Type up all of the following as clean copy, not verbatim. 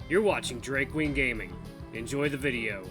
You're watching Drunken Gaming. Enjoy the video.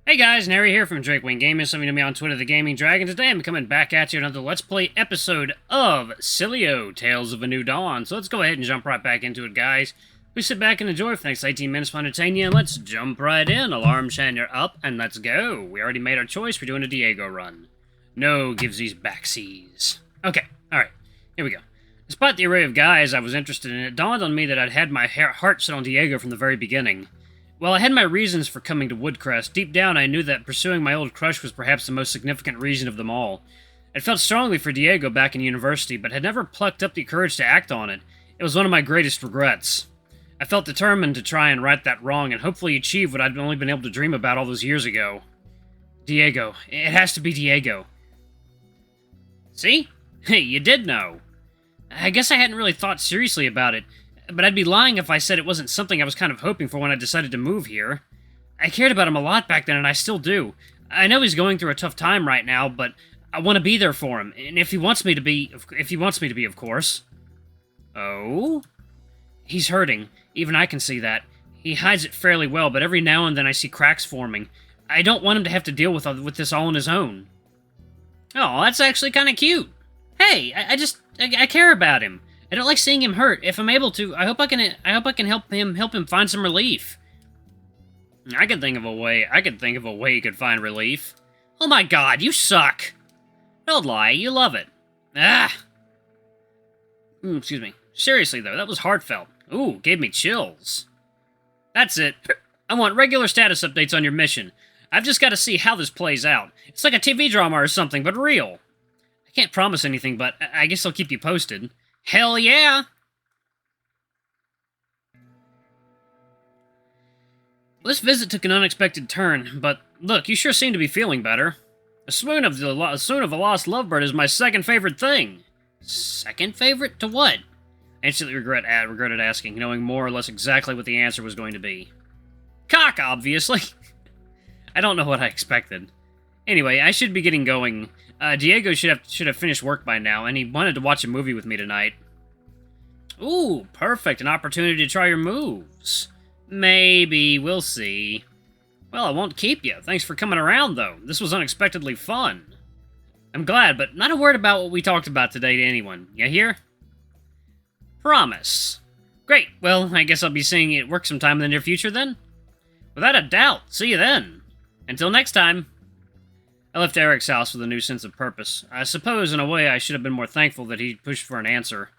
Hey guys, Nary here from Drunken Gaming. Some of you know me on Twitter, The Gaming Dragon. Today I'm coming back at you another Let's Play episode of Sileo, Tales of a New Dawn. So let's go ahead and jump right back into it, guys. We sit back and enjoy for the next 18 minutes to entertain you, and let's jump right in. Alarm shiner up, and let's go. We already made our choice. We're doing a Diego run. No gives these backsies. Okay, alright. Here we go. Despite the array of guys I was interested in, it dawned on me that I'd had my heart set on Diego from the very beginning. While I had my reasons for coming to Woodcrest, deep down I knew that pursuing my old crush was perhaps the most significant reason of them all. I'd felt strongly for Diego back in university, but had never plucked up the courage to act on it. It was one of my greatest regrets. I felt determined to try and right that wrong and hopefully achieve what I'd only been able to dream about all those years ago. Diego. It has to be Diego. See? Hey, you did know. I guess I hadn't really thought seriously about it, but I'd be lying if I said it wasn't something I was kind of hoping for when I decided to move here. I cared about him a lot back then, and I still do. I know he's going through a tough time right now, but I want to be there for him, and if he wants me to be, of course. Oh? He's hurting. Even I can see that. He hides it fairly well, but every now and then I see cracks forming. I don't want him to have to deal with this all on his own. Oh, that's actually kind of cute. Hey, I care about him. I don't like seeing him hurt. If I'm able to, I hope I can help him find some relief. I could think of a way he could find relief. Oh my god, you suck. Don't lie, you love it. Ah. Excuse me. Seriously though, that was heartfelt. Ooh, gave me chills. That's it. I want regular status updates on your mission. I've just got to see how this plays out. It's like a TV drama or something, but real. I can't promise anything, but I guess I'll keep you posted. Hell yeah! Well, this visit took an unexpected turn, but look, you sure seem to be feeling better. A swoon of a lost lovebird is my second favorite thing. Second favorite to what? I instantly regretted asking, knowing more or less exactly what the answer was going to be. Cock, obviously! I don't know what I expected. Anyway, I should be getting going. Diego should have finished work by now, and he wanted to watch a movie with me tonight. Ooh, perfect. An opportunity to try your moves. Maybe. We'll see. Well, I won't keep you. Thanks for coming around, though. This was unexpectedly fun. I'm glad, but not a word about what we talked about today to anyone. You hear? Promise. Great. Well, I guess I'll be seeing you at work sometime in the near future, then? Without a doubt. See you then. Until next time. I left Eric's house with a new sense of purpose. I suppose, in a way, I should have been more thankful that he pushed for an answer.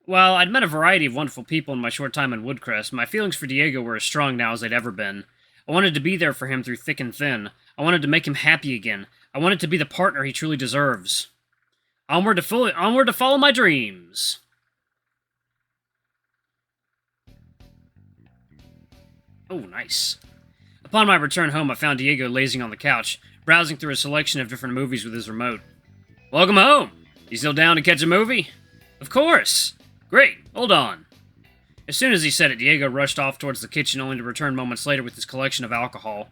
While I'd met a variety of wonderful people in my short time in Woodcrest, my feelings for Diego were as strong now as they'd ever been. I wanted to be there for him through thick and thin. I wanted to make him happy again. I wanted to be the partner he truly deserves. Onward to follow my dreams! Oh, nice. Upon my return home, I found Diego lazing on the couch, browsing through a selection of different movies with his remote. Welcome home! You still down to catch a movie? Of course! Great, hold on. As soon as he said it, Diego rushed off towards the kitchen only to return moments later with his collection of alcohol.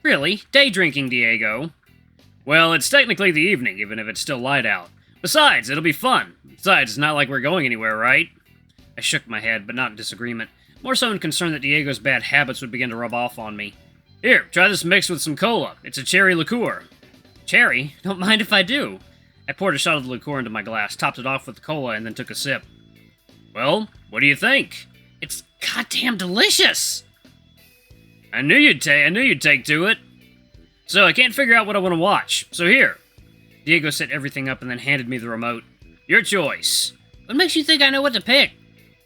Really? Day drinking, Diego? Well, it's technically the evening, even if it's still light out. Besides, it'll be fun. Besides, it's not like we're going anywhere, right? I shook my head, but not in disagreement. More so in concern that Diego's bad habits would begin to rub off on me. Here, try this mix with some cola. It's a cherry liqueur. Cherry? Don't mind if I do. I poured a shot of the liqueur into my glass, topped it off with the cola, and then took a sip. Well, what do you think? It's goddamn delicious! I knew you'd take to it. So, I can't figure out what I want to watch. So here. Diego set everything up and then handed me the remote. Your choice. What makes you think I know what to pick?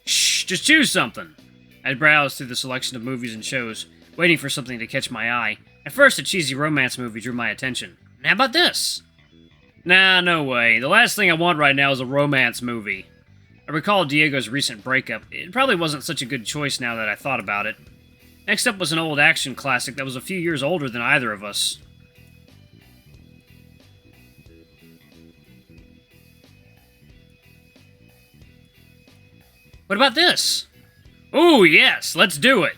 Shh, just choose something. I browsed through the selection of movies and shows, waiting for something to catch my eye. At first, a cheesy romance movie drew my attention. How about this? Nah, no way. The last thing I want right now is a romance movie. I recalled Diego's recent breakup. It probably wasn't such a good choice now that I thought about it. Next up was an old action classic that was a few years older than either of us. What about this? Ooh, yes, let's do it!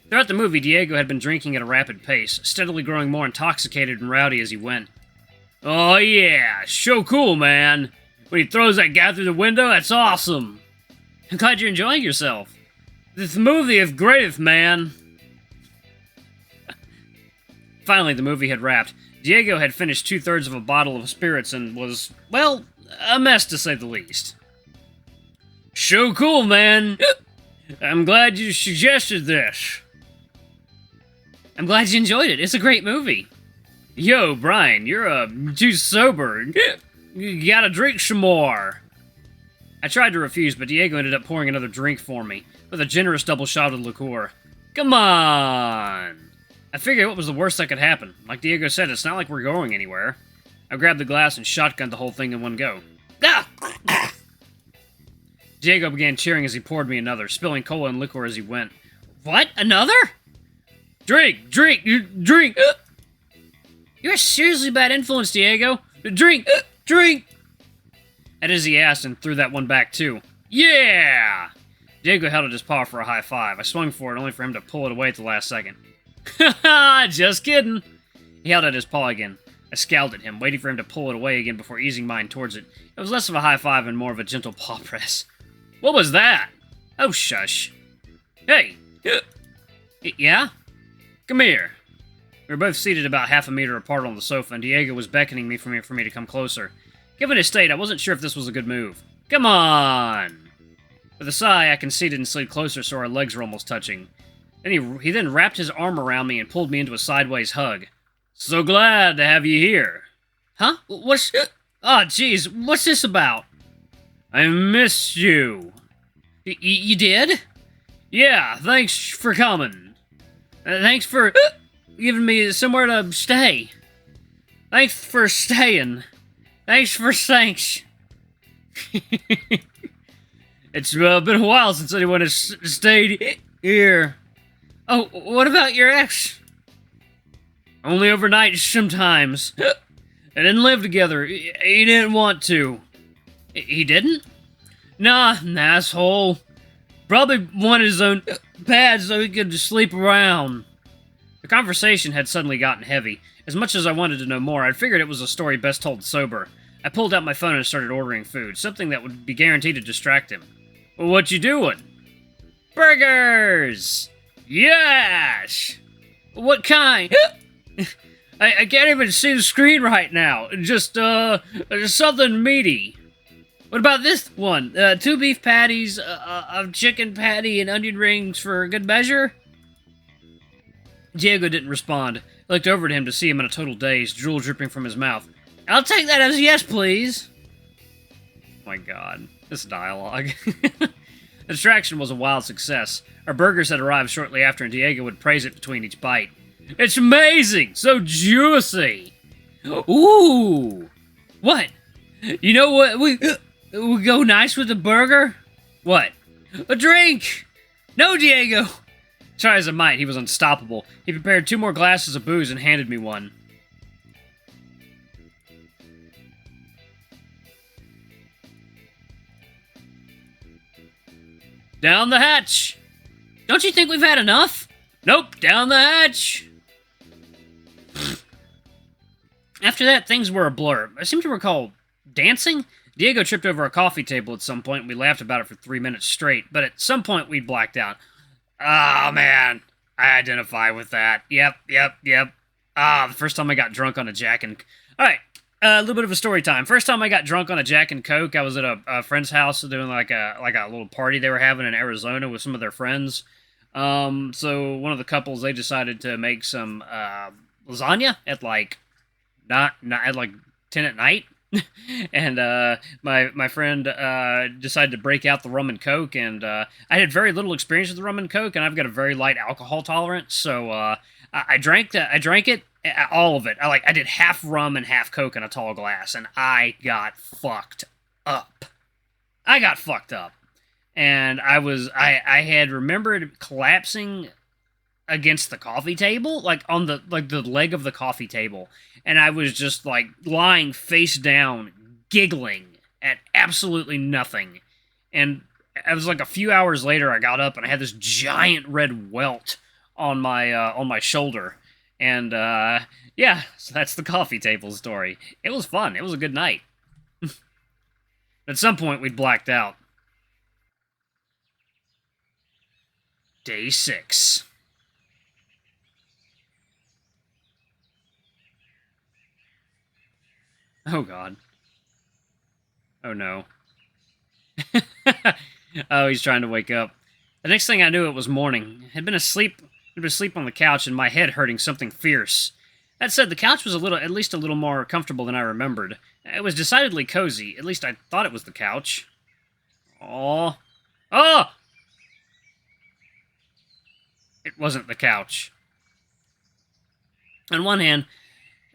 Throughout the movie, Diego had been drinking at a rapid pace, steadily growing more intoxicated and rowdy as he went. Oh yeah, so cool, man! when he throws that guy through the window, that's awesome. I'm glad you're enjoying yourself. This movie is great, man. Finally, the movie had wrapped. Diego had finished 2/3 of a bottle of spirits and was, well, a mess to say the least. So cool, man. I'm glad you suggested this. I'm glad you enjoyed it. It's a great movie. Yo, Brian, you're too sober. You gotta drink some more. I tried to refuse, but Diego ended up pouring another drink for me, with a generous double shot of liqueur. Come on! I figured what was the worst that could happen. Like Diego said, it's not like we're going anywhere. I grabbed the glass and shotgunned the whole thing in one go. Ah! Diego began cheering as he poured me another, spilling cola and liquor as he went. What? Another? Drink! Drink! Drink! You're a seriously bad influence, Diego. Drink! Drink! I did as he asked and threw that one back too. Yeah! Diego held out his paw for a high five. I swung for it, only for him to pull it away at the last second. Haha, just kidding. He held out his paw again. I scowled at him, waiting for him to pull it away again before easing mine towards it. It was less of a high five and more of a gentle paw press. What was that? Oh, shush. Hey! Yeah? Come here. We were both seated about half a meter apart on the sofa, and Diego was beckoning me for me to come closer. Given his state, I wasn't sure if this was a good move. Come on! With a sigh, I conceded and slid closer so our legs were almost touching. Then he then wrapped his arm around me and pulled me into a sideways hug. So glad to have you here. Huh? What's... Oh, jeez, what's this about? I missed you. You did? Yeah, thanks for coming. Thanks for giving me somewhere to stay. Thanks for staying. Thanks. It's been a while since anyone has stayed here. Oh, what about your ex? Only overnight sometimes. They didn't live together. He didn't want to. He didn't? Nah, an asshole. Probably wanted his own pad so he could just sleep around. The conversation had suddenly gotten heavy. As much as I wanted to know more, I'd figured it was a story best told sober. I pulled out my phone and started ordering food, something that would be guaranteed to distract him. Well, what you doing? Burgers! Yes! What kind? I can't even see the screen right now. Just something meaty. What about this one? 2 beef patties, a chicken patty, and onion rings for good measure? Diego didn't respond. I looked over at him to see him in a total daze, drool dripping from his mouth. I'll take that as a yes, please. Oh my god. This dialogue. The distraction was a wild success. Our burgers had arrived shortly after, and Diego would praise it between each bite. It's amazing! So juicy! Ooh! What? You know what we go nice with a burger? What? A drink! No, Diego! Try as I might, he was unstoppable. He prepared 2 more glasses of booze and handed me one. Down the hatch! Don't you think we've had enough? Nope, down the hatch! After that, things were a blur. I seem to recall dancing? Diego tripped over a coffee table at some point, and we laughed about it for 3 minutes straight, but at some point we blacked out. Oh, man. I identify with that. Yep. The first time I got drunk on a Jack and... Alright, a little bit of a story time. First time I got drunk on a Jack and Coke, I was at a friend's house doing like a little party they were having in Arizona with some of their friends. So one of the couples, they decided to make some lasagna at like not at like 10 at night. And my friend decided to break out the rum and Coke, and I had very little experience with the rum and Coke, and I've got a very light alcohol tolerance, so I drank it, all of it. I did half rum and half Coke in a tall glass, and I got fucked up. And I had remembered collapsing against the coffee table, like on the leg of the coffee table, and I was just like lying face down, giggling at absolutely nothing. And it was like a few hours later, I got up and I had this giant red welt on my shoulder. And yeah, so that's the coffee table story. It was fun. It was a good night. At some point, we'd blacked out. Day 6. Oh, God. Oh, no. Oh, he's trying to wake up. The next thing I knew, it was morning. I'd been asleep on the couch and my head hurting something fierce. That said, the couch was at least a little more comfortable than I remembered. It was decidedly cozy. At least I thought it was the couch. Oh! It wasn't the couch. On one hand,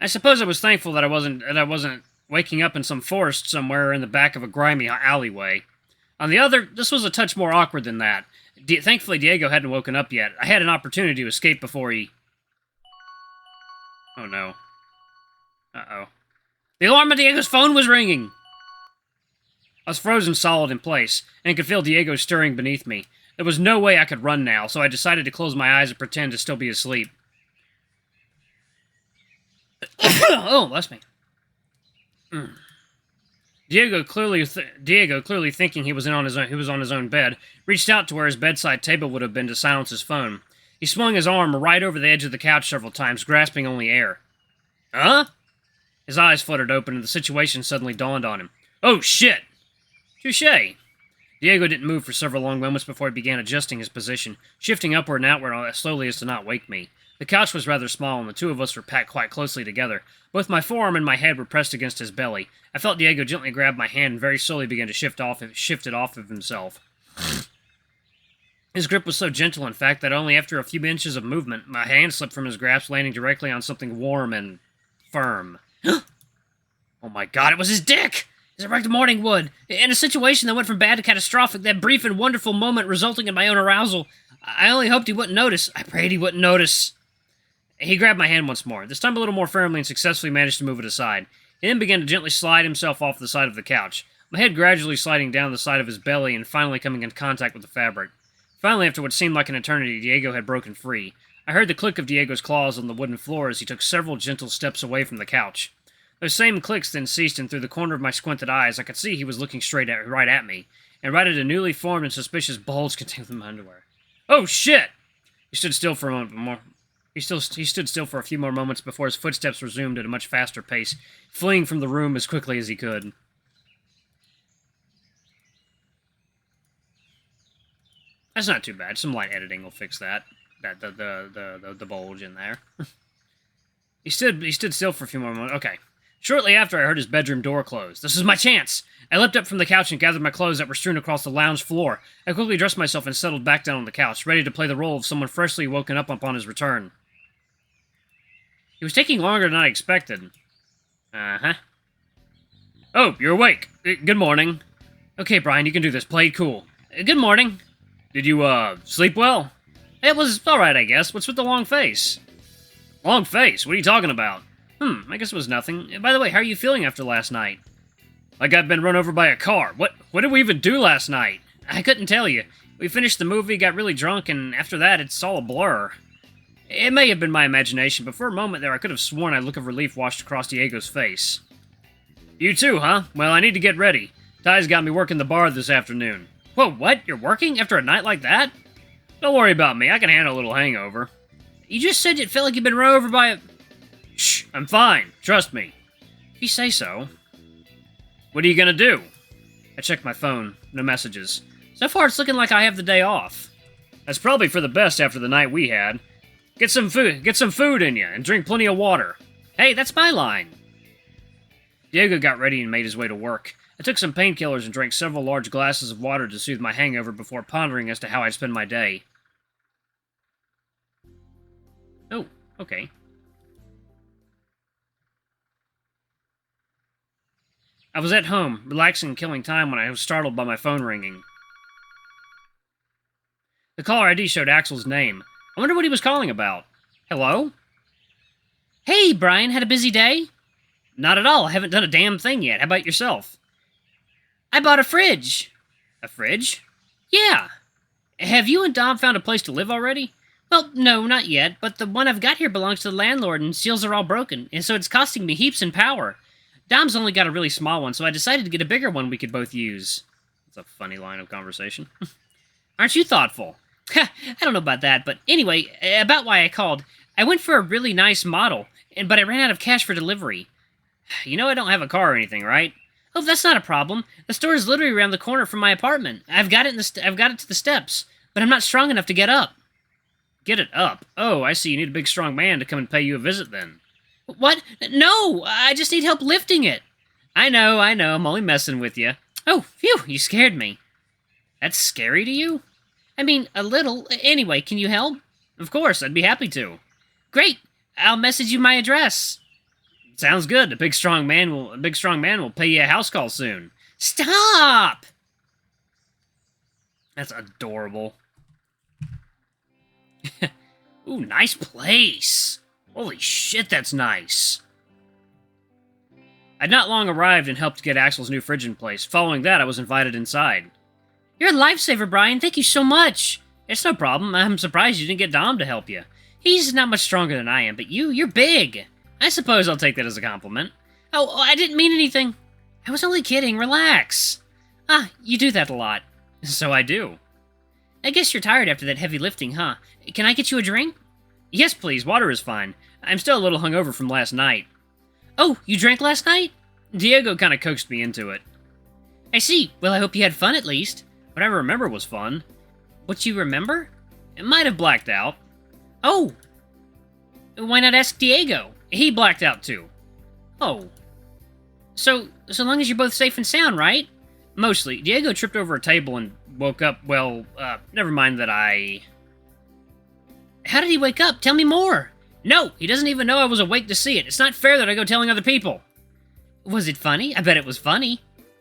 I suppose I was thankful that I wasn't waking up in some forest somewhere in the back of a grimy alleyway. On the other, this was a touch more awkward than that. Thankfully, Diego hadn't woken up yet. I had an opportunity to escape before he... Oh, no. Uh-oh. The alarm on Diego's phone was ringing! I was frozen solid in place, and could feel Diego stirring beneath me. There was no way I could run now, so I decided to close my eyes and pretend to still be asleep. Oh, bless me. Diego, clearly thinking he was on his own bed, reached out to where his bedside table would have been to silence his phone. He swung his arm right over the edge of the couch several times, grasping only air. Huh? His eyes fluttered open, and the situation suddenly dawned on him. Oh, shit! Touché. Diego didn't move for several long moments before he began adjusting his position, shifting upward and outward as slowly as to not wake me. The couch was rather small, and the two of us were packed quite closely together. Both my forearm and my head were pressed against his belly. I felt Diego gently grab my hand and very slowly began to shift it off of himself. His grip was so gentle, in fact, that only after a few inches of movement, my hand slipped from his grasp, landing directly on something warm and firm. Oh my God, it was his dick! As erect morning wood. In a situation that went from bad to catastrophic, that brief and wonderful moment resulting in my own arousal. I only hoped he wouldn't notice. I prayed he wouldn't notice. He grabbed my hand once more, this time a little more firmly, and successfully managed to move it aside. He then began to gently slide himself off the side of the couch, my head gradually sliding down the side of his belly and finally coming in contact with the fabric. Finally, after what seemed like an eternity, Diego had broken free. I heard the click of Diego's claws on the wooden floor as he took several gentle steps away from the couch. Those same clicks then ceased, and through the corner of my squinted eyes, I could see he was looking right at me, and right at a newly formed and suspicious bulge contained in my underwear. Oh, shit! He stood still for a moment more. He stood still for a few more moments before his footsteps resumed at a much faster pace, fleeing from the room as quickly as he could. That's not too bad. Some light editing will fix that. The bulge in there. He stood still for a few more moments. Okay. Shortly after, I heard his bedroom door close. This is my chance! I leapt up from the couch and gathered my clothes that were strewn across the lounge floor. I quickly dressed myself and settled back down on the couch, ready to play the role of someone freshly woken up upon his return. He was taking longer than I expected. Uh-huh. Oh, you're awake. Good morning. Okay, Brian, you can do this. Play it cool. Good morning. Did you, sleep well? It was alright, I guess. What's with the long face? Long face? What are you talking about? I guess it was nothing. By the way, how are you feeling after last night? Like I've been run over by a car. What did we even do last night? I couldn't tell you. We finished the movie, got really drunk, and after that, it's all a blur. It may have been my imagination, but for a moment there, I could have sworn a look of relief washed across Diego's face. You too, huh? Well, I need to get ready. Ty's got me working the bar this afternoon. Whoa, what? You're working after a night like that? Don't worry about me. I can handle a little hangover. You just said it felt like you'd been run over by a... Shh, I'm fine. Trust me. If you say so. What are you gonna do? I checked my phone. No messages. So far, it's looking like I have the day off. That's probably for the best after the night we had. Get some food in you, and drink plenty of water. Hey, that's my line. Diego got ready and made his way to work. I took some painkillers and drank several large glasses of water to soothe my hangover before pondering as to how I'd spend my day. Oh, okay. I was at home, relaxing and killing time when I was startled by my phone ringing. The caller ID showed Axel's name. I wonder what he was calling about. Hello? Hey, Brian, had a busy day? Not at all. I haven't done a damn thing yet. How about yourself? I bought a fridge. A fridge? Yeah. Have you and Dom found a place to live already? Well, no, not yet, but the one I've got here belongs to the landlord and seals are all broken, and so it's costing me heaps in power. Dom's only got a really small one, so I decided to get a bigger one we could both use. That's a funny line of conversation. Aren't you thoughtful? I don't know about that, but anyway, about why I called. I went for a really nice model, but I ran out of cash for delivery. You know I don't have a car or anything, right? Oh, that's not a problem. The store is literally around the corner from my apartment. I've got it to the steps, but I'm not strong enough to get up. Get it up? Oh, I see. You need a big, strong man to come and pay you a visit, then. What? No! I just need help lifting it. I know. I'm only messing with you. Oh, phew! You scared me. That's scary to you? I mean, a little. Anyway, can you help? Of course, I'd be happy to. Great! I'll message you my address. Sounds good. A big strong man will pay you a house call soon. Stop! That's adorable. Ooh, nice place. Holy shit, that's nice. I'd not long arrived and helped get Axel's new fridge in place. Following that, I was invited inside. You're a lifesaver, Brian. Thank you so much. It's no problem. I'm surprised you didn't get Dom to help you. He's not much stronger than I am, but you're big. I suppose I'll take that as a compliment. Oh, I didn't mean anything. I was only kidding. Relax. Ah, you do that a lot. So I do. I guess you're tired after that heavy lifting, huh? Can I get you a drink? Yes, please. Water is fine. I'm still a little hungover from last night. Oh, you drank last night? Diego kind of coaxed me into it. I see. Well, I hope you had fun at least. What I remember was fun. What you remember? It might have blacked out. Oh! Why not ask Diego? He blacked out too. Oh. So long as you're both safe and sound, right? Mostly. Diego tripped over a table and woke up, well, never mind that I... How did he wake up? Tell me more! No, he doesn't even know I was awake to see it. It's not fair that I go telling other people. Was it funny? I bet it was funny.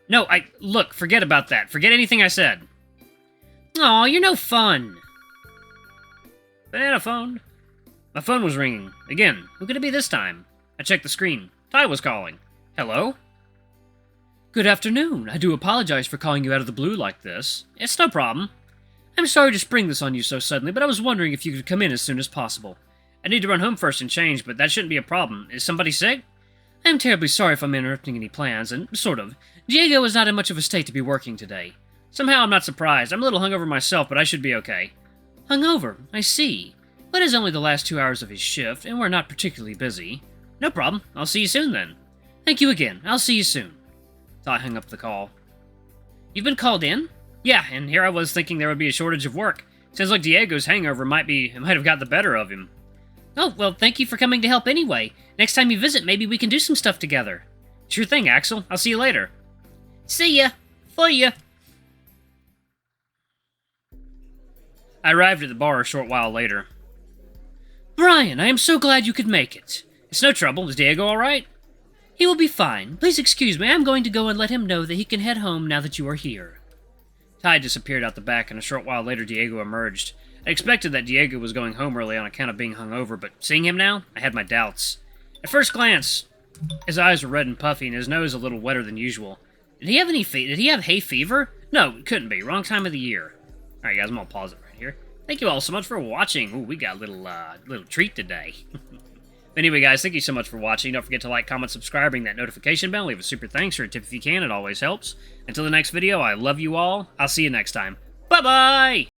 No, look, forget about that. Forget anything I said. Aw, you're no fun. Banana phone. My phone was ringing. Again. Who could it be this time? I checked the screen. Ty was calling. Hello? Good afternoon. I do apologize for calling you out of the blue like this. It's no problem. I'm sorry to spring this on you so suddenly, but I was wondering if you could come in as soon as possible. I need to run home first and change, but that shouldn't be a problem. Is somebody sick? I'm terribly sorry if I'm interrupting any plans, and sort of. Diego is not in much of a state to be working today. Somehow I'm not surprised. I'm a little hungover myself, but I should be okay. Hungover? I see. But it's only the last 2 hours of his shift, and we're not particularly busy. No problem. I'll see you soon, then. Thank you again. I'll see you soon. Ty hung up the call. You've been called in? Yeah, and here I was thinking there would be a shortage of work. Sounds like Diego's hangover might have got the better of him. Oh, well, thank you for coming to help anyway. Next time you visit, maybe we can do some stuff together. Sure thing, Axel. I'll see you later. See ya. For ya. I arrived at the bar a short while later. Brian, I am so glad you could make it. It's no trouble. Is Diego all right? He will be fine. Please excuse me. I'm going to go and let him know that he can head home now that you are here. Ty disappeared out the back, and a short while later Diego emerged. I expected that Diego was going home early on account of being hungover, but seeing him now, I had my doubts. At first glance, his eyes were red and puffy, and his nose a little wetter than usual. Did he have hay fever? No, it couldn't be. Wrong time of the year. Alright guys, I'm gonna pause it right here. Thank you all so much for watching. Ooh, we got a little treat today. Anyway, guys, thank you so much for watching. Don't forget to like, comment, subscribe, ring that notification bell, leave a super thanks or a tip if you can. It always helps. Until the next video, I love you all. I'll see you next time. Bye-bye!